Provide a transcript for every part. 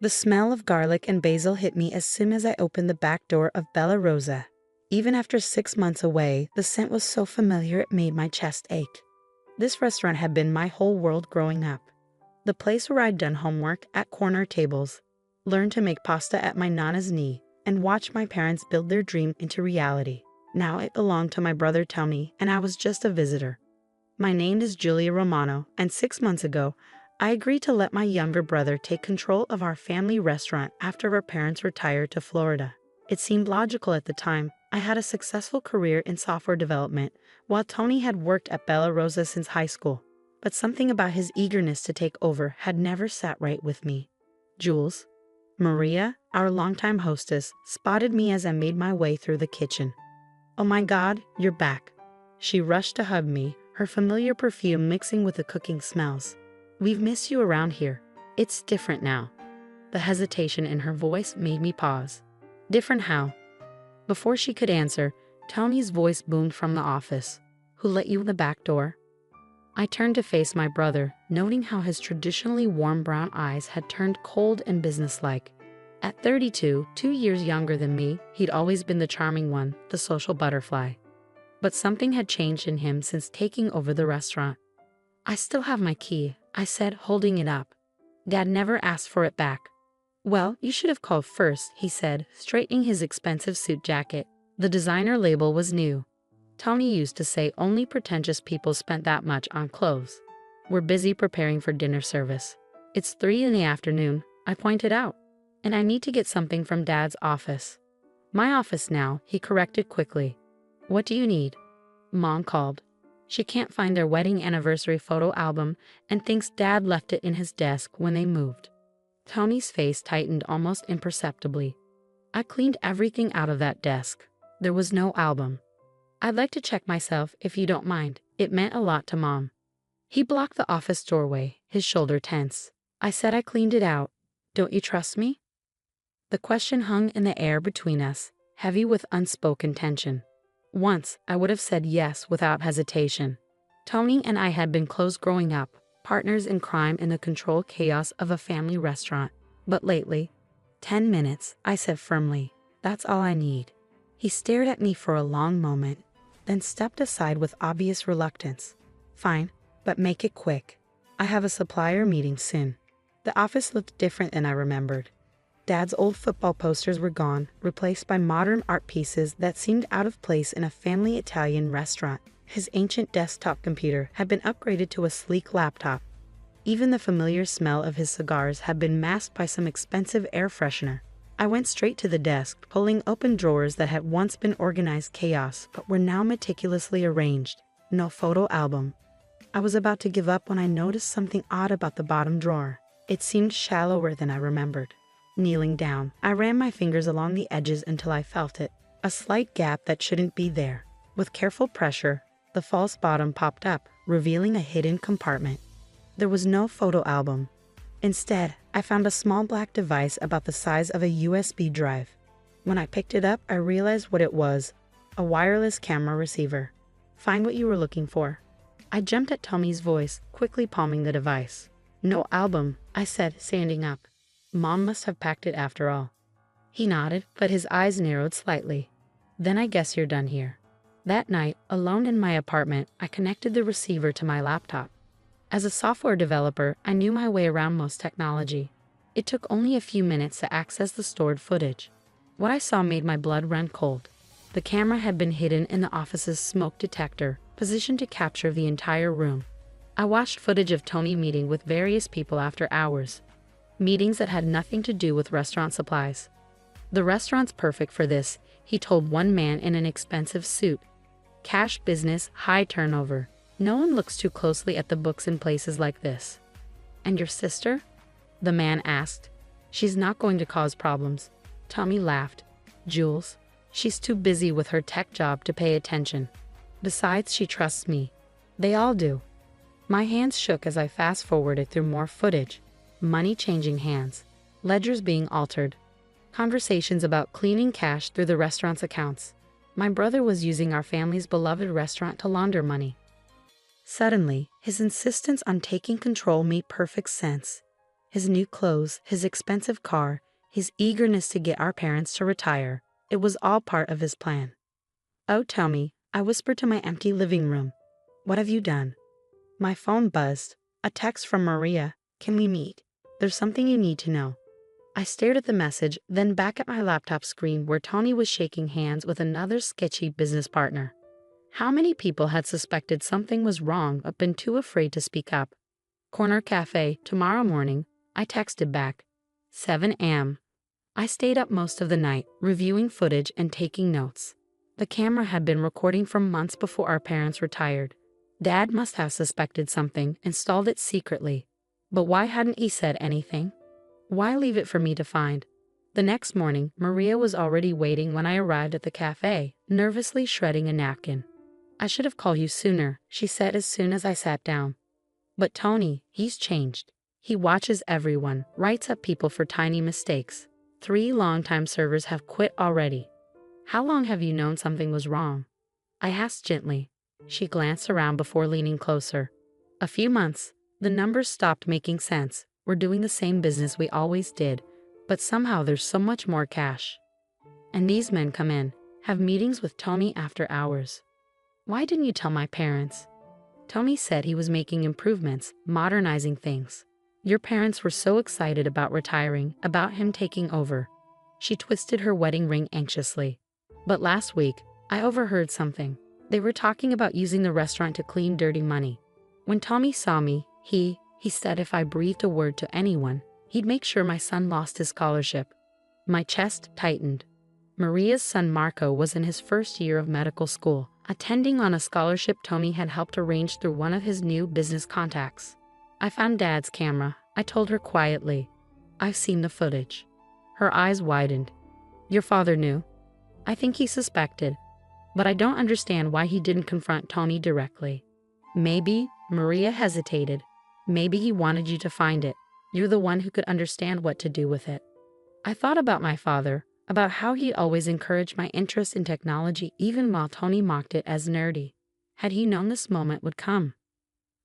The smell of garlic and basil hit me as soon as I opened the back door of Bella Rosa. Even after 6 months away, the scent was so familiar it made my chest ache. This restaurant had been my whole world growing up. The place where I'd done homework at corner tables, learned to make pasta at my nana's knee, and watched my parents build their dream into reality. Now it belonged to my brother Tony, and I was just a visitor. My name is Julia Romano, and 6 months ago, I agreed to let my younger brother take control of our family restaurant after our parents retired to Florida. It seemed logical at the time. I had a successful career in software development, while Tony had worked at Bella Rosa since high school. But something about his eagerness to take over had never sat right with me. Jules, Maria, our longtime hostess, spotted me as I made my way through the kitchen. "Oh my God, you're back." She rushed to hug me, her familiar perfume mixing with the cooking smells. "We've missed you around here. It's different now." The hesitation in her voice made me pause. "Different how?" Before she could answer, Tony's voice boomed from the office. "Who let you in the back door?" I turned to face my brother, noting how his traditionally warm brown eyes had turned cold and businesslike. At 32, 2 years younger than me, he'd always been the charming one, the social butterfly. But something had changed in him since taking over the restaurant. "I still have my key," I said, holding it up. "Dad never asked for it back." "Well, you should have called first," he said, straightening his expensive suit jacket. The designer label was new. Tony used to say only pretentious people spent that much on clothes. "We're busy preparing for dinner service." "It's 3 in the afternoon," I pointed out. "And I need to get something from Dad's office." "My office now," he corrected quickly. "What do you need?" Mom called. She can't find their wedding anniversary photo album and thinks Dad left it in his desk when they moved. Tony's face tightened almost imperceptibly. "I cleaned everything out of that desk. There was no album." "I'd like to check myself if you don't mind." It meant a lot to Mom. He blocked the office doorway, his shoulder tense. "I said I cleaned it out. Don't you trust me?" The question hung in the air between us, heavy with unspoken tension. Once, I would have said yes without hesitation. Tony and I had been close growing up, partners in crime in the controlled chaos of a family restaurant. But lately, 10 minutes, I said firmly. "That's all I need." He stared at me for a long moment, then stepped aside with obvious reluctance. "Fine, but make it quick. I have a supplier meeting soon." The office looked different than I remembered. Dad's old football posters were gone, replaced by modern art pieces that seemed out of place in a family Italian restaurant. His ancient desktop computer had been upgraded to a sleek laptop. Even the familiar smell of his cigars had been masked by some expensive air freshener. I went straight to the desk, pulling open drawers that had once been organized chaos but were now meticulously arranged. No photo album. I was about to give up when I noticed something odd about the bottom drawer. It seemed shallower than I remembered. Kneeling down, I ran my fingers along the edges until I felt it. A slight gap that shouldn't be there. With careful pressure, the false bottom popped up, revealing a hidden compartment. There was no photo album. Instead, I found a small black device about the size of a USB drive. When I picked it up, I realized what it was: a wireless camera receiver. "Find what you were looking for." I jumped at Tony's voice, quickly palming the device. "No album," I said, standing up. "Mom must have packed it after all." He nodded, but his eyes narrowed slightly. "Then I guess you're done here." That night, alone in my apartment, I connected the receiver to my laptop. As a software developer, I knew my way around most technology. It took only a few minutes to access the stored footage. What I saw made my blood run cold. The camera had been hidden in the office's smoke detector, positioned to capture the entire room. I watched footage of Tony meeting with various people after hours. Meetings that had nothing to do with restaurant supplies. "The restaurant's perfect for this," he told one man in an expensive suit. "Cash business, high turnover. No one looks too closely at the books in places like this." "And your sister?" the man asked. "She's not going to cause problems." Tommy laughed. "Jules, she's too busy with her tech job to pay attention. Besides, she trusts me. They all do." My hands shook as I fast-forwarded through more footage. Money changing hands. Ledgers being altered. Conversations about cleaning cash through the restaurant's accounts. My brother was using our family's beloved restaurant to launder money. Suddenly, his insistence on taking control made perfect sense. His new clothes, his expensive car, his eagerness to get our parents to retire. It was all part of his plan. "Oh, Tommy," I whispered to my empty living room. "What have you done?" My phone buzzed. A text from Maria. "Can we meet? There's something you need to know." I stared at the message, then back at my laptop screen where Tony was shaking hands with another sketchy business partner. How many people had suspected something was wrong but been too afraid to speak up? "Corner cafe, tomorrow morning," I texted back. 7 a.m. I stayed up most of the night, reviewing footage and taking notes. The camera had been recording for months before our parents retired. Dad must have suspected something, installed it secretly. But why hadn't he said anything? Why leave it for me to find? The next morning, Maria was already waiting when I arrived at the cafe, nervously shredding a napkin. "I should have called you sooner," she said as soon as I sat down. "But Tony, he's changed. He watches everyone, writes up people for tiny mistakes. 3 longtime servers have quit already." "How long have you known something was wrong?" I asked gently. She glanced around before leaning closer. "A few months. The numbers stopped making sense. We're doing the same business we always did, but somehow there's so much more cash. And these men come in, have meetings with Tony after hours." "Why didn't you tell my parents?" "Tony said he was making improvements, modernizing things. Your parents were so excited about retiring, about him taking over." She twisted her wedding ring anxiously. "But last week, I overheard something. They were talking about using the restaurant to clean dirty money. When Tommy saw me, he said if I breathed a word to anyone, he'd make sure my son lost his scholarship." My chest tightened. Maria's son Marco was in his first year of medical school, attending on a scholarship Tony had helped arrange through one of his new business contacts. "I found Dad's camera," I told her quietly. "I've seen the footage." Her eyes widened. "Your father knew?" "I think he suspected. But I don't understand why he didn't confront Tony directly." "Maybe," Maria hesitated, "maybe he wanted you to find it. You're the one who could understand what to do with it." I thought about my father, about how he always encouraged my interest in technology even while Tony mocked it as nerdy. Had he known this moment would come?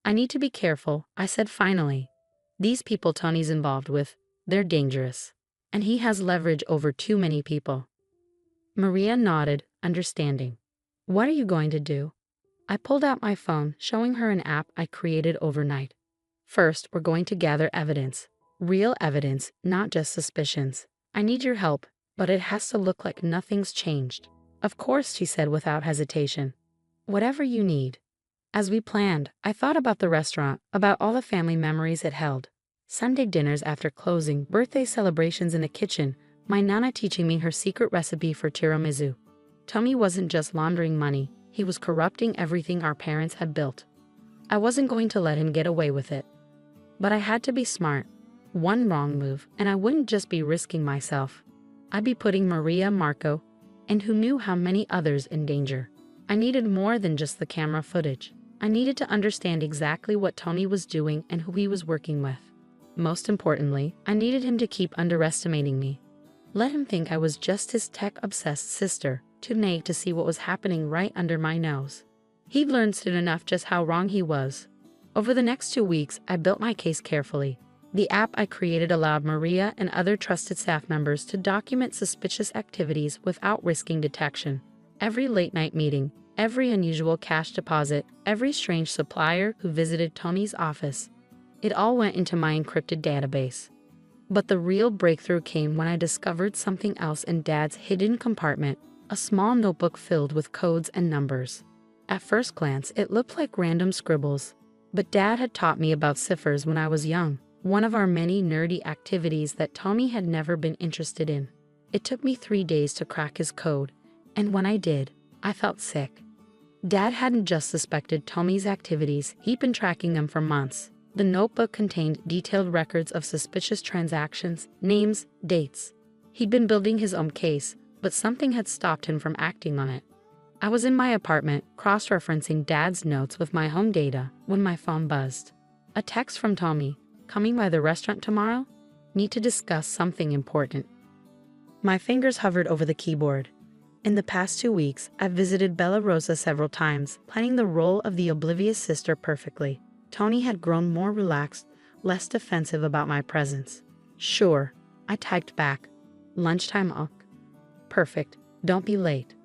"I need to be careful," I said finally. "These people Tony's involved with, they're dangerous. And he has leverage over too many people." Maria nodded, understanding. "What are you going to do?" I pulled out my phone, showing her an app I created overnight. "First, we're going to gather evidence. Real evidence, not just suspicions. I need your help, but it has to look like nothing's changed." "Of course," she said without hesitation. "Whatever you need." As we planned, I thought about the restaurant, about all the family memories it held. Sunday dinners after closing, birthday celebrations in the kitchen, my nana teaching me her secret recipe for tiramisu. Tommy wasn't just laundering money, he was corrupting everything our parents had built. I wasn't going to let him get away with it. But I had to be smart. One wrong move, and I wouldn't just be risking myself. I'd be putting Maria, Marco, and who knew how many others in danger. I needed more than just the camera footage. I needed to understand exactly what Tony was doing and who he was working with. Most importantly, I needed him to keep underestimating me. Let him think I was just his tech-obsessed sister, too naive to see what was happening right under my nose. He'd learned soon enough just how wrong he was. Over the next 2 weeks, I built my case carefully. The app I created allowed Maria and other trusted staff members to document suspicious activities without risking detection. Every late-night meeting, every unusual cash deposit, every strange supplier who visited Tony's office. It all went into my encrypted database. But the real breakthrough came when I discovered something else in Dad's hidden compartment, a small notebook filled with codes and numbers. At first glance, it looked like random scribbles. But Dad had taught me about ciphers when I was young, one of our many nerdy activities that Tony had never been interested in. It took me 3 days to crack his code, and when I did, I felt sick. Dad hadn't just suspected Tony's activities, he'd been tracking them for months. The notebook contained detailed records of suspicious transactions, names, dates. He'd been building his own case, but something had stopped him from acting on it. I was in my apartment, cross-referencing Dad's notes with my home data, when my phone buzzed. A text from Tommy. "Coming by the restaurant tomorrow? Need to discuss something important." My fingers hovered over the keyboard. In the past 2 weeks, I've visited Bella Rosa several times, playing the role of the oblivious sister perfectly. Tony had grown more relaxed, less defensive about my presence. Sure, I typed back. Lunchtime ok. Perfect, don't be late.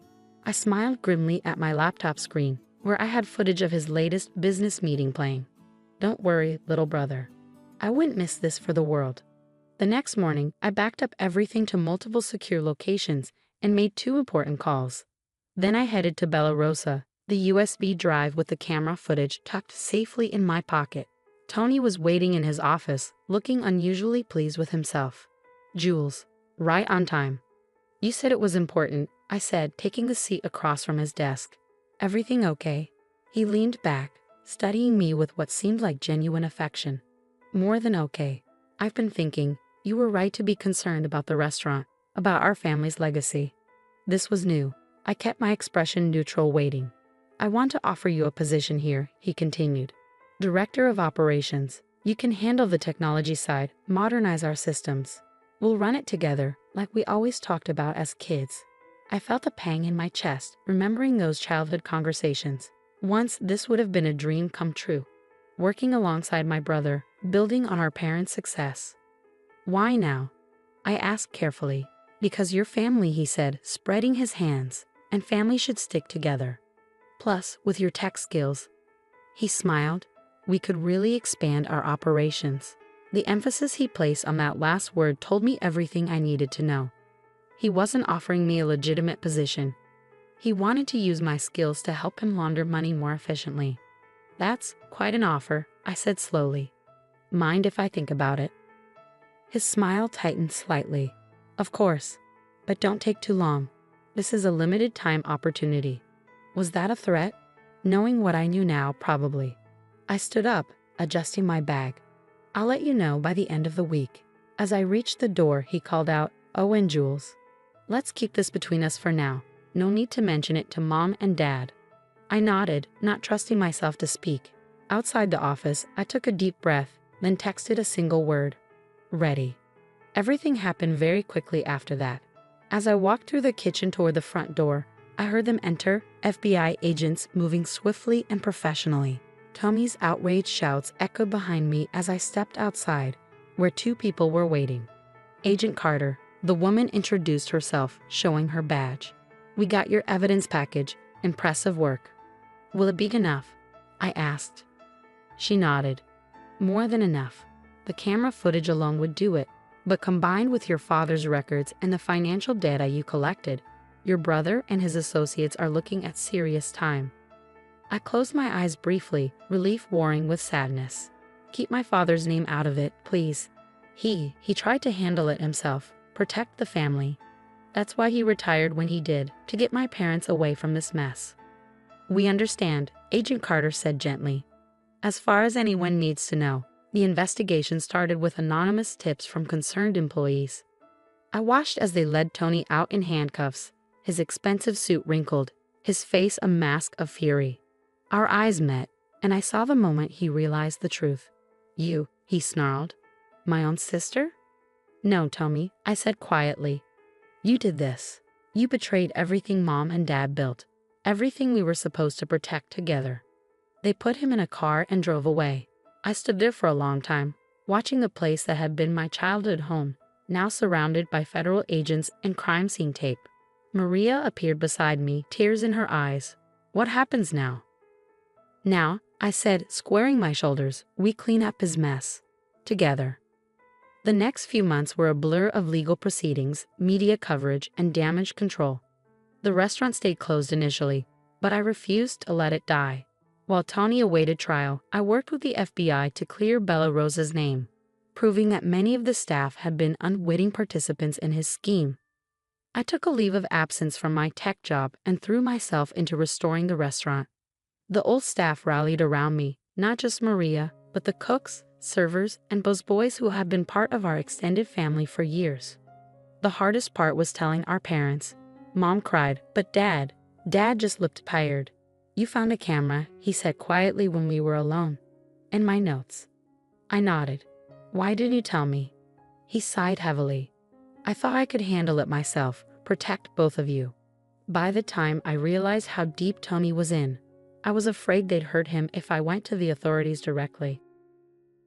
I smiled grimly at my laptop screen, where I had footage of his latest business meeting playing. Don't worry, little brother. I wouldn't miss this for the world. The next morning, I backed up everything to multiple secure locations and made 2 important calls. Then I headed to Bella Rosa, the USB drive with the camera footage tucked safely in my pocket. Tony was waiting in his office, looking unusually pleased with himself. Jules, right on time. You said it was important, I said, taking the seat across from his desk. Everything okay? He leaned back, studying me with what seemed like genuine affection. More than okay. I've been thinking, you were right to be concerned about the restaurant, about our family's legacy. This was new. I kept my expression neutral, waiting. I want to offer you a position here, he continued. Director of Operations. You can handle the technology side, modernize our systems. We'll run it together, like we always talked about as kids. I felt a pang in my chest, remembering those childhood conversations. Once this would have been a dream come true. Working alongside my brother, building on our parents' success. Why now? I asked carefully. Because your family, he said, spreading his hands, and family should stick together. Plus, with your tech skills. He smiled. We could really expand our operations. The emphasis he placed on that last word told me everything I needed to know. He wasn't offering me a legitimate position. He wanted to use my skills to help him launder money more efficiently. That's quite an offer, I said slowly. Mind if I think about it? His smile tightened slightly. Of course, but don't take too long. This is a limited time opportunity. Was that a threat? Knowing what I knew now, probably. I stood up, adjusting my bag. I'll let you know by the end of the week. As I reached the door, he called out, "Oh, and Jules. Let's keep this between us for now. No need to mention it to Mom and Dad." I nodded, not trusting myself to speak. Outside the office, I took a deep breath, then texted a single word. Ready. Everything happened very quickly after that. As I walked through the kitchen toward the front door, I heard them enter, FBI agents moving swiftly and professionally. Tommy's outraged shouts echoed behind me as I stepped outside, where 2 people were waiting. Agent Carter, the woman introduced herself, showing her badge. We got your evidence package. Impressive work. Will it be enough? I asked. She nodded. More than enough. The camera footage alone would do it, but combined with your father's records and the financial data you collected, your brother and his associates are looking at serious time. I closed my eyes briefly, relief warring with sadness. Keep my father's name out of it, please. He tried to handle it himself, protect the family. That's why he retired when he did, to get my parents away from this mess. We understand, Agent Carter said gently. As far as anyone needs to know, the investigation started with anonymous tips from concerned employees. I watched as they led Tony out in handcuffs, his expensive suit wrinkled, his face a mask of fury. Our eyes met, and I saw the moment he realized the truth. You, he snarled. My own sister? No, Tommy, I said quietly. You did this. You betrayed everything Mom and Dad built, everything we were supposed to protect together. They put him in a car and drove away. I stood there for a long time, watching the place that had been my childhood home, now surrounded by federal agents and crime scene tape. Maria appeared beside me, tears in her eyes. What happens now? Now, I said, squaring my shoulders, we clean up his mess. Together. The next few months were a blur of legal proceedings, media coverage, and damage control. The restaurant stayed closed initially, but I refused to let it die. While Tony awaited trial, I worked with the FBI to clear Bella Rosa's name, proving that many of the staff had been unwitting participants in his scheme. I took a leave of absence from my tech job and threw myself into restoring the restaurant. The old staff rallied around me, not just Maria, but the cooks, servers, and busboys who had been part of our extended family for years. The hardest part was telling our parents. Mom cried, but Dad just looked tired. You found a camera, he said quietly when we were alone. And my notes. I nodded. Why didn't you tell me? He sighed heavily. I thought I could handle it myself, protect both of you. By the time I realized how deep Tony was in, I was afraid they'd hurt him if I went to the authorities directly.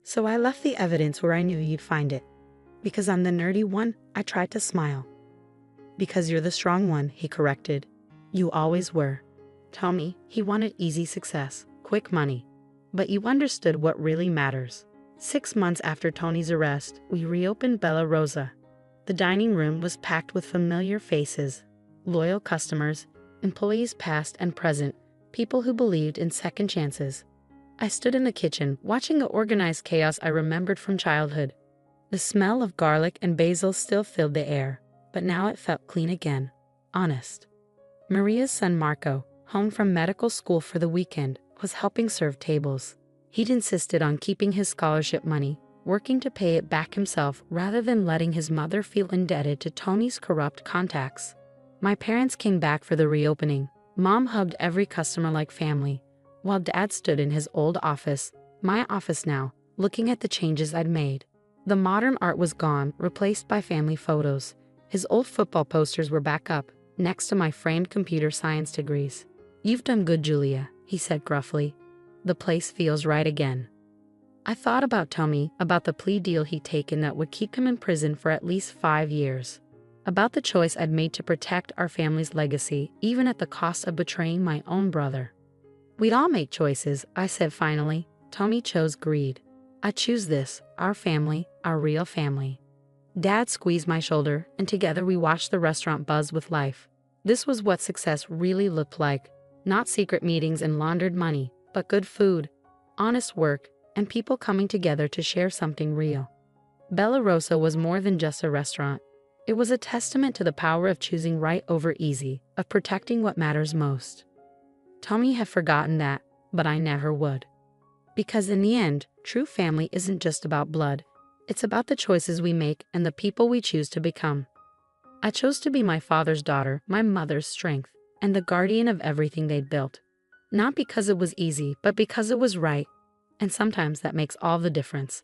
So I left the evidence where I knew you'd find it. Because I'm the nerdy one, I tried to smile. Because you're the strong one, he corrected. You always were. Tommy, he wanted easy success, quick money. But you understood what really matters. 6 months after Tony's arrest, we reopened Bella Rosa. The dining room was packed with familiar faces, loyal customers, employees past and present, people who believed in second chances. I stood in the kitchen, watching the organized chaos I remembered from childhood. The smell of garlic and basil still filled the air, but now it felt clean again, honest. Maria's son Marco, home from medical school for the weekend, was helping serve tables. He'd insisted on keeping his scholarship money, working to pay it back himself rather than letting his mother feel indebted to Tony's corrupt contacts. My parents came back for the reopening. Mom hugged every customer like family, while Dad stood in his old office, my office now, looking at the changes I'd made. The modern art was gone, replaced by family photos. His old football posters were back up, next to my framed computer science degrees. You've done good, Julia, he said gruffly. The place feels right again. I thought about Tommy, about the plea deal he'd taken that would keep him in prison for at least 5 years. About the choice I'd made to protect our family's legacy, even at the cost of betraying my own brother. We'd all make choices, I said finally. Tommy chose greed. I choose this, our family, our real family. Dad squeezed my shoulder, and together we watched the restaurant buzz with life. This was what success really looked like. Not secret meetings and laundered money, but good food, honest work, and people coming together to share something real. Bella Rosa was more than just a restaurant. It was a testament to the power of choosing right over easy, of protecting what matters most. Tommy had forgotten that, but I never would. Because in the end, true family isn't just about blood. It's about the choices we make and the people we choose to become. I chose to be my father's daughter, my mother's strength, and the guardian of everything they'd built. Not because it was easy, but because it was right. And sometimes that makes all the difference.